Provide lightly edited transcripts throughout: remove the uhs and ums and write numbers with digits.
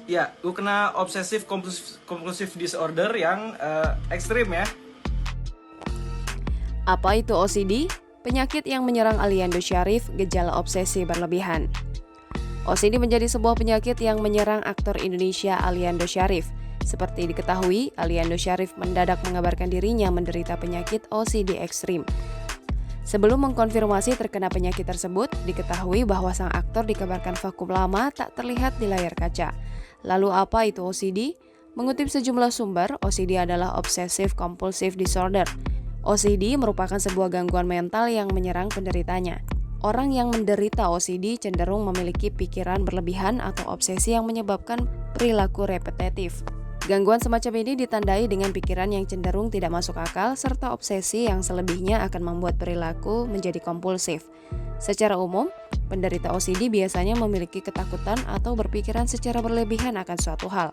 Ya, gue kena obsessive compulsive disorder yang ekstrim ya. Apa itu OCD? Penyakit yang menyerang Aliando Syarif, gejala obsesi berlebihan. OCD menjadi sebuah penyakit yang menyerang aktor Indonesia Aliando Syarif. Seperti diketahui, Aliando Syarif mendadak mengabarkan dirinya menderita penyakit OCD ekstrim. Sebelum mengkonfirmasi terkena penyakit tersebut, diketahui bahwa sang aktor dikabarkan vakum lama tak terlihat di layar kaca. Lalu apa itu OCD? Mengutip sejumlah sumber, OCD adalah Obsessive Compulsive Disorder. OCD merupakan sebuah gangguan mental yang menyerang penderitanya. Orang yang menderita OCD cenderung memiliki pikiran berlebihan atau obsesi yang menyebabkan perilaku repetitif. Gangguan semacam ini ditandai dengan pikiran yang cenderung tidak masuk akal serta obsesi yang selebihnya akan membuat perilaku menjadi kompulsif. Secara umum, penderita OCD biasanya memiliki ketakutan atau berpikiran secara berlebihan akan suatu hal.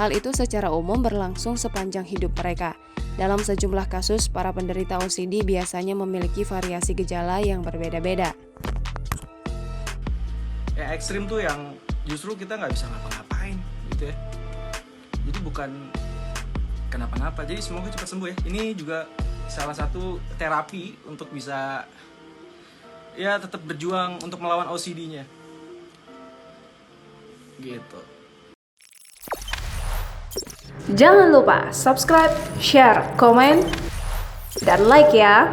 Hal itu secara umum berlangsung sepanjang hidup mereka. Dalam sejumlah kasus, para penderita OCD biasanya memiliki variasi gejala yang berbeda-beda. Ya ekstrim tuh yang justru kita nggak bisa ngapa-ngapain gitu ya. Jadi bukan kenapa-napa. Jadi semoga cepat sembuh ya. Ini juga salah satu terapi untuk bisa ya tetap berjuang untuk melawan OCD-nya. Gitu. Jangan lupa subscribe, share, komen, dan like ya.